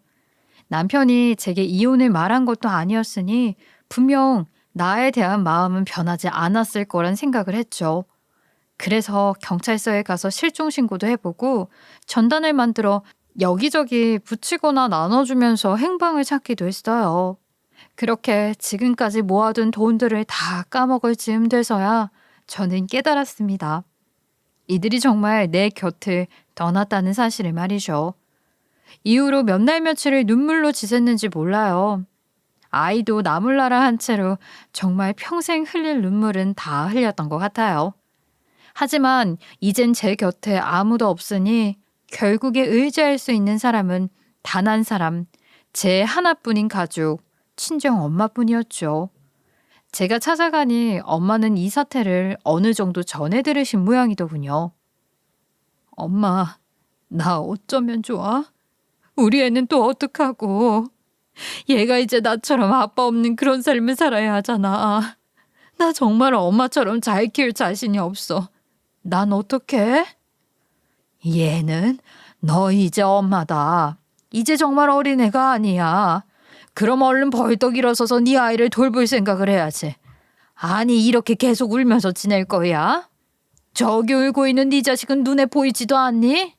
남편이 제게 이혼을 말한 것도 아니었으니 분명 나에 대한 마음은 변하지 않았을 거란 생각을 했죠. 그래서 경찰서에 가서 실종 신고도 해보고 전단을 만들어 여기저기 붙이거나 나눠주면서 행방을 찾기도 했어요. 그렇게 지금까지 모아둔 돈들을 다 까먹을 즈음 돼서야 저는 깨달았습니다. 이들이 정말 내 곁을 떠났다는 사실을 말이죠. 이후로 몇 날 며칠을 눈물로 지샜는지 몰라요. 아이도 나몰라라 한 채로 정말 평생 흘릴 눈물은 다 흘렸던 것 같아요. 하지만 이젠 제 곁에 아무도 없으니 결국에 의지할 수 있는 사람은 단 한 사람, 제 하나뿐인 가족, 친정 엄마뿐이었죠. 제가 찾아가니 엄마는 이 사태를 어느 정도 전해 들으신 모양이더군요. 엄마, 나 어쩌면 좋아? 우리 애는 또 어떡하고? 얘가 이제 나처럼 아빠 없는 그런 삶을 살아야 하잖아. 나 정말 엄마처럼 잘 키울 자신이 없어. 난 어떡해? 얘는 너 이제 엄마다. 이제 정말 어린애가 아니야. 그럼 얼른 벌떡 일어서서 네 아이를 돌볼 생각을 해야지. 아니 이렇게 계속 울면서 지낼 거야? 저기 울고 있는 네 자식은 눈에 보이지도 않니?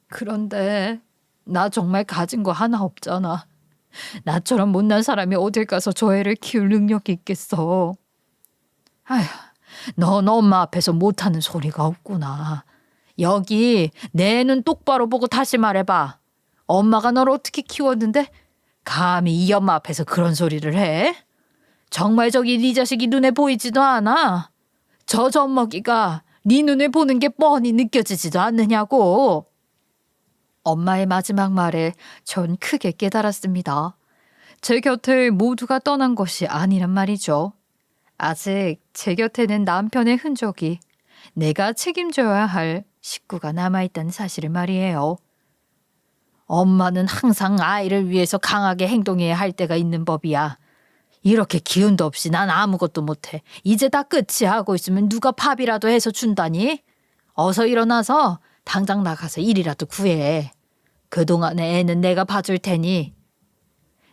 그런데 나 정말 가진 거 하나 없잖아. 나처럼 못난 사람이 어딜 가서 저 애를 키울 능력이 있겠어. 아휴, 넌 엄마 앞에서 못하는 소리가 없구나. 여기 내 눈 똑바로 보고 다시 말해봐. 엄마가 널 어떻게 키웠는데 감히 이 엄마 앞에서 그런 소리를 해? 정말 저기 네 자식이 눈에 보이지도 않아? 저 젖먹이가 네 눈에 보는 게 뻔히 느껴지지도 않느냐고. 엄마의 마지막 말에 전 크게 깨달았습니다. 제 곁을 모두가 떠난 것이 아니란 말이죠. 아직 제 곁에는 남편의 흔적이, 내가 책임져야 할 식구가 남아있다는 사실을 말이에요. 엄마는 항상 아이를 위해서 강하게 행동해야 할 때가 있는 법이야. 이렇게 기운도 없이 난 아무것도 못해. 이제 다 끝이 하고 있으면 누가 밥이라도 해서 준다니? 어서 일어나서 당장 나가서 일이라도 구해. 그동안의 애는 내가 봐줄 테니.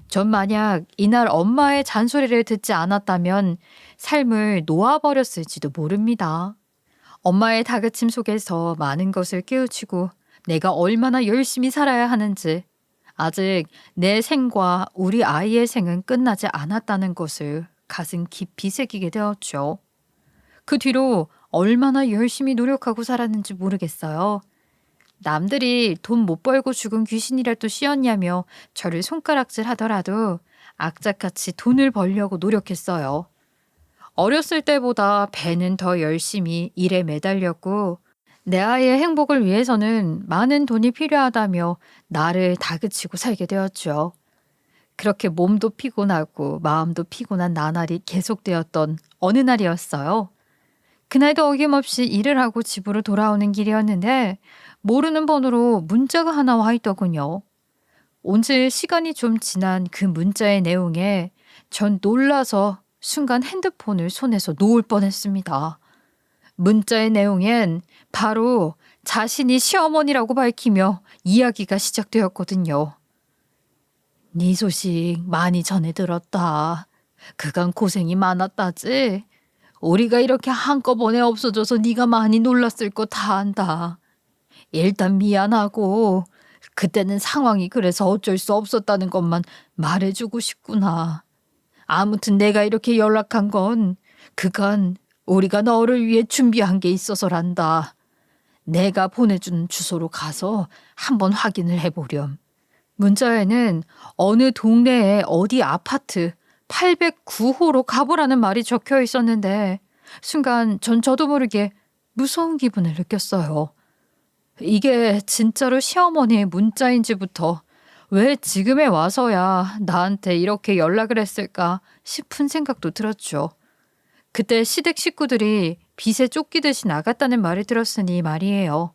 전 만약 이날 엄마의 잔소리를 듣지 않았다면 삶을 놓아버렸을지도 모릅니다. 엄마의 다그침 속에서 많은 것을 깨우치고 내가 얼마나 열심히 살아야 하는지, 아직 내 생과 우리 아이의 생은 끝나지 않았다는 것을 가슴 깊이 새기게 되었죠. 그 뒤로 얼마나 열심히 노력하고 살았는지 모르겠어요. 남들이 돈 못 벌고 죽은 귀신이라도 씌었냐며 저를 손가락질 하더라도 악착같이 돈을 벌려고 노력했어요. 어렸을 때보다 배는 더 열심히 일에 매달렸고 내 아이의 행복을 위해서는 많은 돈이 필요하다며 나를 다그치고 살게 되었죠. 그렇게 몸도 피곤하고 마음도 피곤한 나날이 계속되었던 어느 날이었어요. 그날도 어김없이 일을 하고 집으로 돌아오는 길이었는데 모르는 번호로 문자가 하나 와 있더군요. 온지 시간이 좀 지난 그 문자의 내용에 전 놀라서 순간 핸드폰을 손에서 놓을 뻔했습니다. 문자의 내용엔 바로 자신이 시어머니라고 밝히며 이야기가 시작되었거든요. 네 소식 많이 전해 들었다. 그간 고생이 많았다지. 우리가 이렇게 한꺼번에 없어져서 네가 많이 놀랐을 거 다 안다. 일단 미안하고 그때는 상황이 그래서 어쩔 수 없었다는 것만 말해주고 싶구나. 아무튼 내가 이렇게 연락한 건 그간 우리가 너를 위해 준비한 게 있어서란다. 내가 보내준 주소로 가서 한번 확인을 해보렴. 문자에는 어느 동네의 어디 아파트, 809호로 가보라는 말이 적혀 있었는데 순간 저도 모르게 무서운 기분을 느꼈어요. 이게 진짜로 시어머니의 문자인지부터 왜 지금에 와서야 나한테 이렇게 연락을 했을까 싶은 생각도 들었죠. 그때 시댁 식구들이 빚에 쫓기듯이 나갔다는 말을 들었으니 말이에요.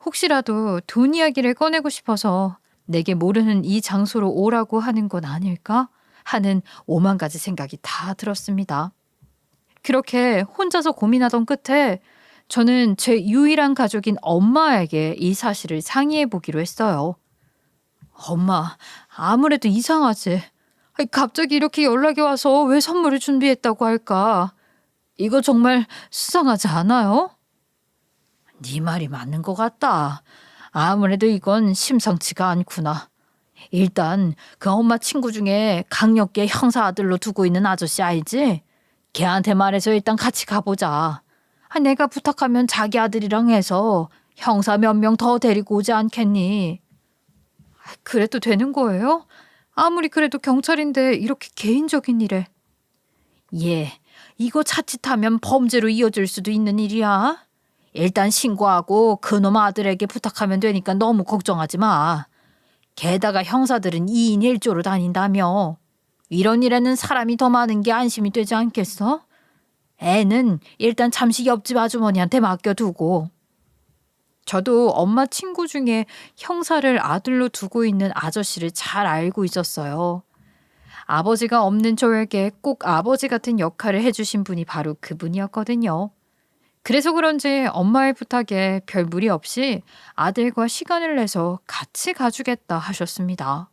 혹시라도 돈 이야기를 꺼내고 싶어서 내게 모르는 이 장소로 오라고 하는 건 아닐까 하는 오만 가지 생각이 다 들었습니다. 그렇게 혼자서 고민하던 끝에 저는 제 유일한 가족인 엄마에게 이 사실을 상의해 보기로 했어요. 엄마, 아무래도 이상하지. 갑자기 이렇게 연락이 와서 왜 선물을 준비했다고 할까? 이거 정말 수상하지 않아요? 네 말이 맞는 것 같다. 아무래도 이건 심상치가 않구나. 일단 그 엄마 친구 중에 강력계 형사 아들로 두고 있는 아저씨 알지? 걔한테 말해서 일단 같이 가보자. 내가 부탁하면 자기 아들이랑 해서 형사 몇 명 더 데리고 오지 않겠니? 그래도 되는 거예요? 아무리 그래도 경찰인데 이렇게 개인적인 일에. 예, 이거 자칫하면 범죄로 이어질 수도 있는 일이야. 일단 신고하고 그놈 아들에게 부탁하면 되니까 너무 걱정하지 마. 게다가 형사들은 2인 1조로 다닌다며. 이런 일에는 사람이 더 많은 게 안심이 되지 않겠어? 애는 일단 잠시 옆집 아주머니한테 맡겨두고. 저도 엄마 친구 중에 형사를 아들로 두고 있는 아저씨를 잘 알고 있었어요. 아버지가 없는 저에게 꼭 아버지 같은 역할을 해주신 분이 바로 그분이었거든요. 그래서 그런지 엄마의 부탁에 별 무리 없이 아들과 시간을 내서 같이 가주겠다 하셨습니다.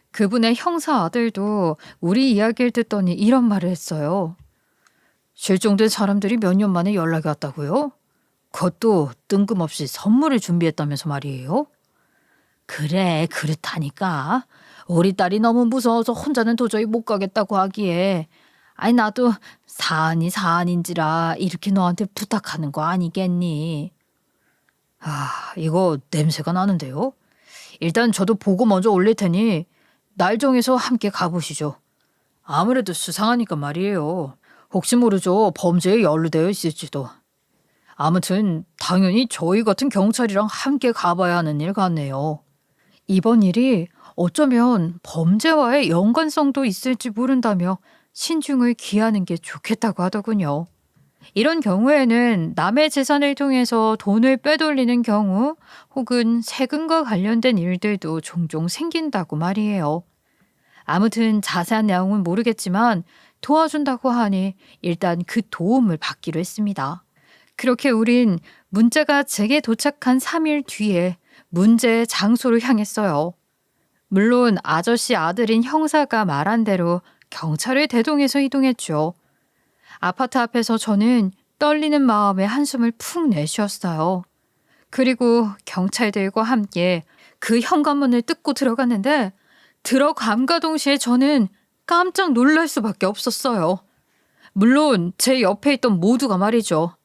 그분의 형사 아들도 우리 이야기를 듣더니 이런 말을 했어요. 실종된 사람들이 몇 년 만에 연락이 왔다고요? 그것도 뜬금없이 선물을 준비했다면서 말이에요? 그래, 그렇다니까. 우리 딸이 너무 무서워서 혼자는 도저히 못 가겠다고 하기에 나도 사안이 사안인지라 이렇게 너한테 부탁하는 거 아니겠니? 이거 냄새가 나는데요? 일단 저도 보고 먼저 올릴 테니 날 정해서 함께 가보시죠. 아무래도 수상하니까 말이에요. 혹시 모르죠. 범죄에 연루되어 있을지도. 아무튼 당연히 저희 같은 경찰이랑 함께 가봐야 하는 일 같네요. 이번 일이 어쩌면 범죄와의 연관성도 있을지 모른다며 신중을 기하는 게 좋겠다고 하더군요. 이런 경우에는 남의 재산을 통해서 돈을 빼돌리는 경우 혹은 세금과 관련된 일들도 종종 생긴다고 말이에요. 아무튼 자세한 내용은 모르겠지만 도와준다고 하니 일단 그 도움을 받기로 했습니다. 그렇게 우린 문자가 제게 도착한 3일 뒤에 문제의 장소를 향했어요. 물론 아저씨 아들인 형사가 말한 대로 경찰을 대동해서 이동했죠. 아파트 앞에서 저는 떨리는 마음에 한숨을 푹 내쉬었어요. 그리고 경찰들과 함께 그 현관문을 뜯고 들어갔는데 들어감과 동시에 저는 깜짝 놀랄 수밖에 없었어요. 물론 제 옆에 있던 모두가 말이죠.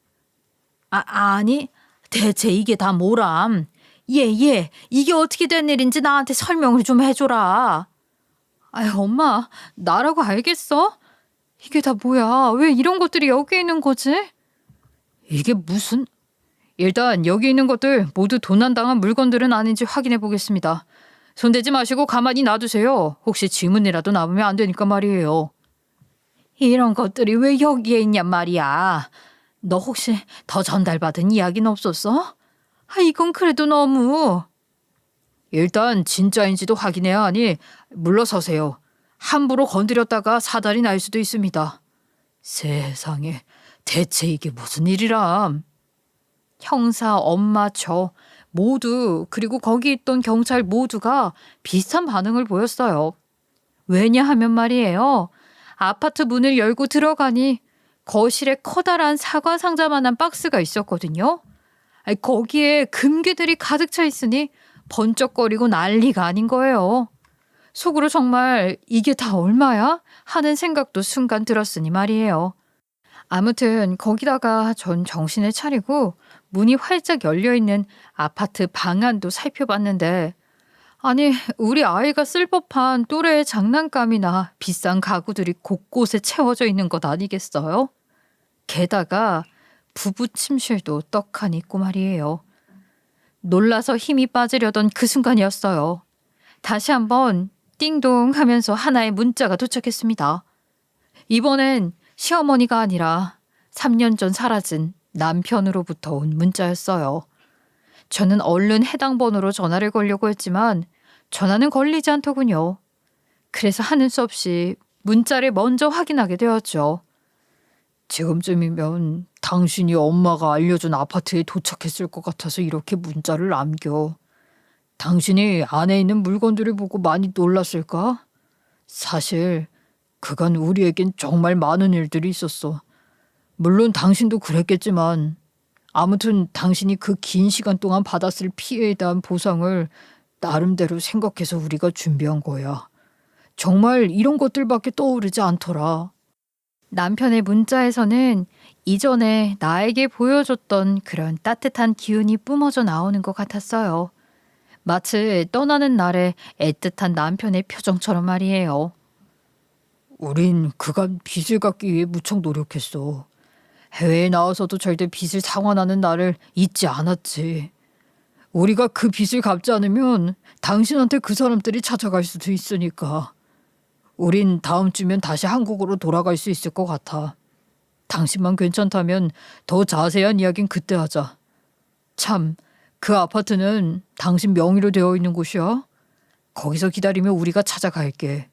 아니, 대체 이게 다 뭐람? 이게 어떻게 된 일인지 나한테 설명을 좀 해줘라. 엄마, 나라고 알겠어? 이게 다 뭐야? 왜 이런 것들이 여기 있는 거지? 이게 무슨... 일단 여기 있는 것들 모두 도난당한 물건들은 아닌지 확인해 보겠습니다. 손대지 마시고 가만히 놔두세요. 혹시 지문이라도 남으면 안 되니까 말이에요. 이런 것들이 왜 여기에 있냔 말이야. 너 혹시 더 전달받은 이야기는 없었어? 이건 그래도 너무... 일단 진짜인지도 확인해야 하니 물러서세요. 함부로 건드렸다가 사달이 날 수도 있습니다. 세상에, 대체 이게 무슨 일이람? 형사, 엄마, 저 모두 그리고 거기 있던 경찰 모두가 비슷한 반응을 보였어요. 왜냐하면 말이에요. 아파트 문을 열고 들어가니 거실에 커다란 사과 상자만한 박스가 있었거든요. 거기에 금괴들이 가득 차 있으니 번쩍거리고 난리가 아닌 거예요. 속으로 정말 이게 다 얼마야? 하는 생각도 순간 들었으니 말이에요. 아무튼 거기다가 전 정신을 차리고 문이 활짝 열려있는 아파트 방안도 살펴봤는데 아니, 우리 아이가 쓸 법한 또래의 장난감이나 비싼 가구들이 곳곳에 채워져 있는 것 아니겠어요? 게다가 부부 침실도 떡하니 있고 말이에요. 놀라서 힘이 빠지려던 그 순간이었어요. 다시 한번 띵동 하면서 하나의 문자가 도착했습니다. 이번엔 시어머니가 아니라 3년 전 사라진 남편으로부터 온 문자였어요. 저는 얼른 해당 번호로 전화를 걸려고 했지만 전화는 걸리지 않더군요. 그래서 하는 수 없이 문자를 먼저 확인하게 되었죠. 지금쯤이면 당신이 엄마가 알려준 아파트에 도착했을 것 같아서 이렇게 문자를 남겨. 당신이 안에 있는 물건들을 보고 많이 놀랐을까? 사실 그간 우리에겐 정말 많은 일들이 있었어. 물론 당신도 그랬겠지만 아무튼 당신이 그 긴 시간 동안 받았을 피해에 대한 보상을 나름대로 생각해서 우리가 준비한 거야. 정말 이런 것들밖에 떠오르지 않더라. 남편의 문자에서는 이전에 나에게 보여줬던 그런 따뜻한 기운이 뿜어져 나오는 것 같았어요. 마치 떠나는 날의 애틋한 남편의 표정처럼 말이에요. 우린 그간 빚을 갚기 위해 무척 노력했어. 해외에 나와서도 절대 빚을 상환하는 나를 잊지 않았지. 우리가 그 빚을 갚지 않으면 당신한테 그 사람들이 찾아갈 수도 있으니까. 우린 다음 주면 다시 한국으로 돌아갈 수 있을 것 같아. 당신만 괜찮다면 더 자세한 이야기는 그때 하자. 참, 그 아파트는 당신 명의로 되어 있는 곳이야? 거기서 기다리면 우리가 찾아갈게.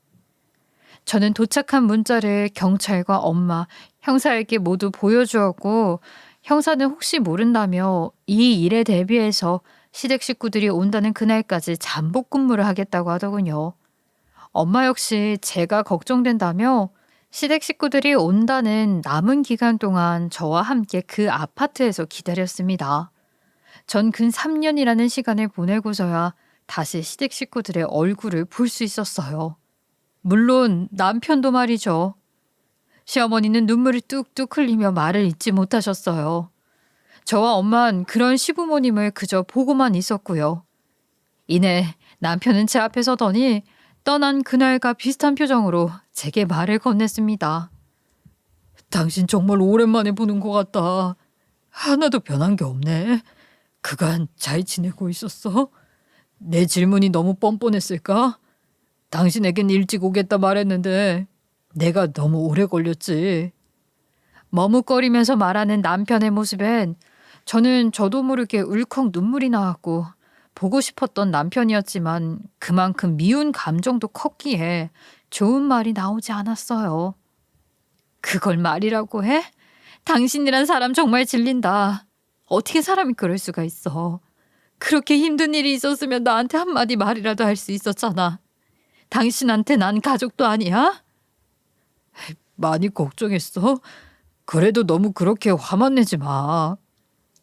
저는 도착한 문자를 경찰과 엄마, 형사에게 모두 보여주었고 형사는 혹시 모른다며 이 일에 대비해서 시댁 식구들이 온다는 그날까지 잠복 근무를 하겠다고 하더군요. 엄마 역시 제가 걱정된다며 시댁 식구들이 온다는 남은 기간 동안 저와 함께 그 아파트에서 기다렸습니다. 전 근 3년이라는 시간을 보내고서야 다시 시댁 식구들의 얼굴을 볼 수 있었어요. 물론 남편도 말이죠. 시어머니는 눈물을 뚝뚝 흘리며 말을 잇지 못하셨어요. 저와 엄만 그런 시부모님을 그저 보고만 있었고요. 이내 남편은 제 앞에 서더니 떠난 그날과 비슷한 표정으로 제게 말을 건넸습니다. 당신 정말 오랜만에 보는 것 같다. 하나도 변한 게 없네. 그간 잘 지내고 있었어? 내 질문이 너무 뻔뻔했을까? 당신에겐 일찍 오겠다 말했는데 내가 너무 오래 걸렸지. 머뭇거리면서 말하는 남편의 모습엔 저도 모르게 울컥 눈물이 나왔고 보고 싶었던 남편이었지만 그만큼 미운 감정도 컸기에 좋은 말이 나오지 않았어요. 그걸 말이라고 해? 당신이란 사람 정말 질린다. 어떻게 사람이 그럴 수가 있어. 그렇게 힘든 일이 있었으면 나한테 한마디 말이라도 할 수 있었잖아. 당신한테 난 가족도 아니야? 많이 걱정했어? 그래도 너무 그렇게 화만 내지 마.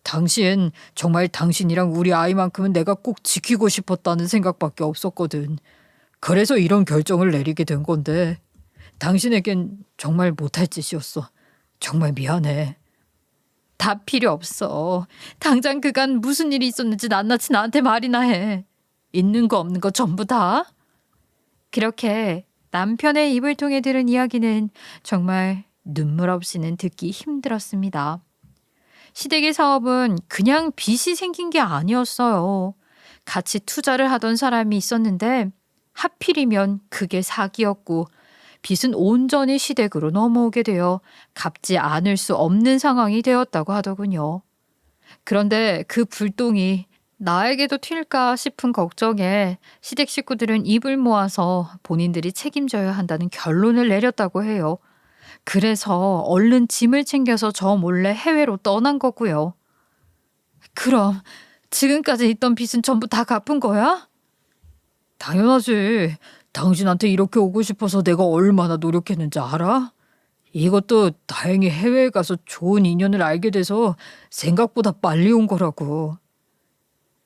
당시엔 정말 당신이랑 우리 아이만큼은 내가 꼭 지키고 싶었다는 생각밖에 없었거든. 그래서 이런 결정을 내리게 된 건데 당신에겐 정말 못할 짓이었어. 정말 미안해. 다 필요 없어. 당장 그간 무슨 일이 있었는지 낱낱이 나한테 말이나 해. 있는 거 없는 거 전부 다. 그렇게 남편의 입을 통해 들은 이야기는 정말 눈물 없이는 듣기 힘들었습니다. 시댁의 사업은 그냥 빚이 생긴 게 아니었어요. 같이 투자를 하던 사람이 있었는데 하필이면 그게 사기였고 빚은 온전히 시댁으로 넘어오게 되어 갚지 않을 수 없는 상황이 되었다고 하더군요. 그런데 그 불똥이 나에게도 튈까 싶은 걱정에 시댁 식구들은 입을 모아서 본인들이 책임져야 한다는 결론을 내렸다고 해요. 그래서 얼른 짐을 챙겨서 저 몰래 해외로 떠난 거고요. 그럼 지금까지 있던 빚은 전부 다 갚은 거야? 당연하지. 당신한테 이렇게 오고 싶어서 내가 얼마나 노력했는지 알아? 이것도 다행히 해외에 가서 좋은 인연을 알게 돼서 생각보다 빨리 온 거라고.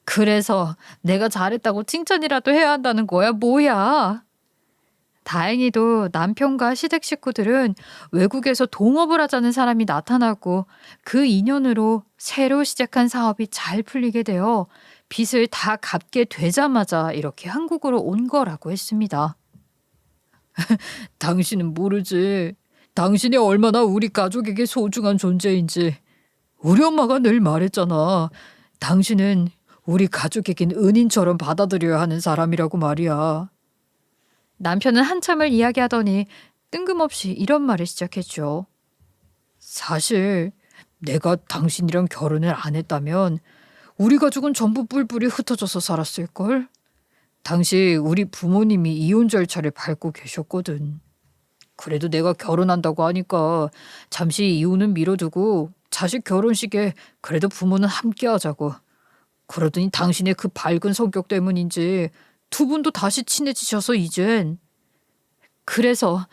그래서 내가 잘했다고 칭찬이라도 해야 한다는 거야? 뭐야? 다행히도 남편과 시댁 식구들은 외국에서 동업을 하자는 사람이 나타나고 그 인연으로 새로 시작한 사업이 잘 풀리게 되어 빚을 다 갚게 되자마자 이렇게 한국으로 온 거라고 했습니다. 당신은 모르지. 당신이 얼마나 우리 가족에게 소중한 존재인지. 우리 엄마가 늘 말했잖아. 당신은 우리 가족에겐 은인처럼 받아들여야 하는 사람이라고 말이야. 남편은 한참을 이야기하더니 뜬금없이 이런 말을 시작했죠. 사실 내가 당신이랑 결혼을 안 했다면 우리 가족은 전부 뿔뿔이 흩어져서 살았을걸. 당시 우리 부모님이 이혼 절차를 밟고 계셨거든. 그래도 내가 결혼한다고 하니까 잠시 이혼은 미뤄두고 자식 결혼식에 그래도 부모는 함께 하자고. 그러더니 당신의 그 밝은 성격 때문인지 두 분도 다시 친해지셔서 이젠. 그래서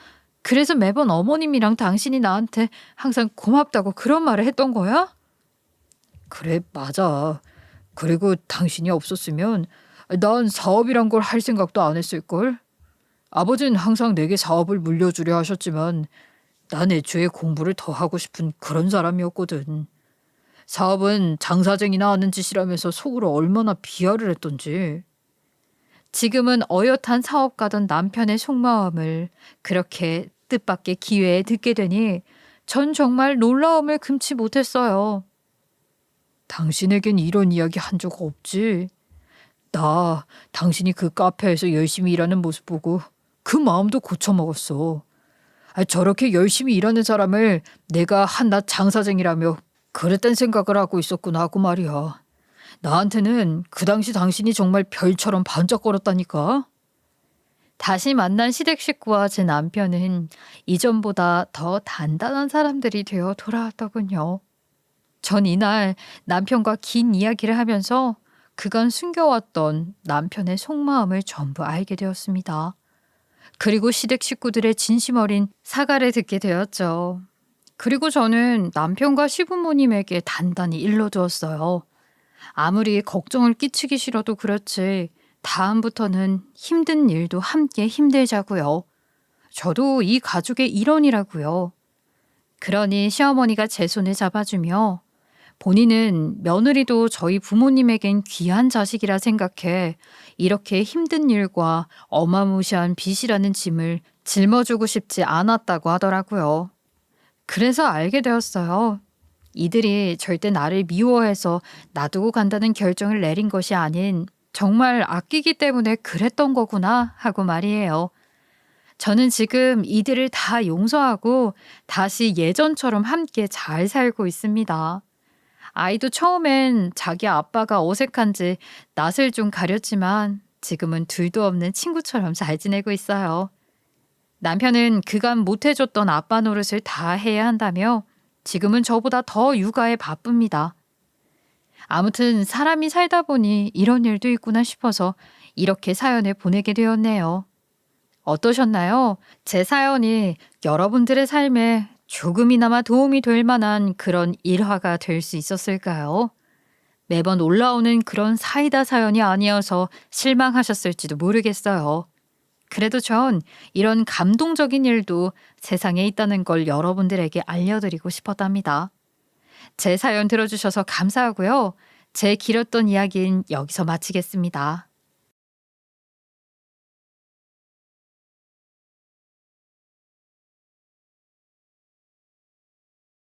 매번 어머님이랑 당신이 나한테 항상 고맙다고 그런 말을 했던 거야? 그래, 맞아. 그리고 당신이 없었으면 난 사업이란 걸 할 생각도 안 했을걸. 아버지는 항상 내게 사업을 물려주려 하셨지만 난 애초에 공부를 더 하고 싶은 그런 사람이었거든. 사업은 장사쟁이나 하는 짓이라면서 속으로 얼마나 비하를 했던지. 지금은 어엿한 사업가던 남편의 속마음을 그렇게 뜻밖의 기회에 듣게 되니 전 정말 놀라움을 금치 못했어요. 당신에겐 이런 이야기 한 적 없지? 나 당신이 그 카페에서 열심히 일하는 모습 보고 그 마음도 고쳐먹었어. 저렇게 열심히 일하는 사람을 내가 한낱 장사쟁이라며 그랬던 생각을 하고 있었구나 하고 말이야. 나한테는 그 당시 당신이 정말 별처럼 반짝거렸다니까. 다시 만난 시댁 식구와 제 남편은 이전보다 더 단단한 사람들이 되어 돌아왔더군요. 전 이날 남편과 긴 이야기를 하면서 그간 숨겨왔던 남편의 속마음을 전부 알게 되었습니다. 그리고 시댁 식구들의 진심 어린 사과를 듣게 되었죠. 그리고 저는 남편과 시부모님에게 단단히 일러두었어요. 아무리 걱정을 끼치기 싫어도 그렇지 다음부터는 힘든 일도 함께 힘들자고요. 저도 이 가족의 일원이라고요. 그러니 시어머니가 제 손을 잡아주며 본인은 며느리도 저희 부모님에겐 귀한 자식이라 생각해 이렇게 힘든 일과 어마무시한 빚이라는 짐을 짊어주고 싶지 않았다고 하더라고요. 그래서 알게 되었어요. 이들이 절대 나를 미워해서 놔두고 간다는 결정을 내린 것이 아닌 정말 아끼기 때문에 그랬던 거구나 하고 말이에요. 저는 지금 이들을 다 용서하고 다시 예전처럼 함께 잘 살고 있습니다. 아이도 처음엔 자기 아빠가 어색한지 낯을 좀 가렸지만 지금은 둘도 없는 친구처럼 잘 지내고 있어요. 남편은 그간 못해줬던 아빠 노릇을 다 해야 한다며 지금은 저보다 더 육아에 바쁩니다. 아무튼 사람이 살다 보니 이런 일도 있구나 싶어서 이렇게 사연을 보내게 되었네요. 어떠셨나요? 제 사연이 여러분들의 삶에 조금이나마 도움이 될 만한 그런 일화가 될 수 있었을까요? 매번 올라오는 그런 사이다 사연이 아니어서 실망하셨을지도 모르겠어요. 그래도 전 이런 감동적인 일도 세상에 있다는 걸 여러분들에게 알려드리고 싶었답니다. 제 사연 들어주셔서 감사하고요. 제 길었던 이야기는 여기서 마치겠습니다.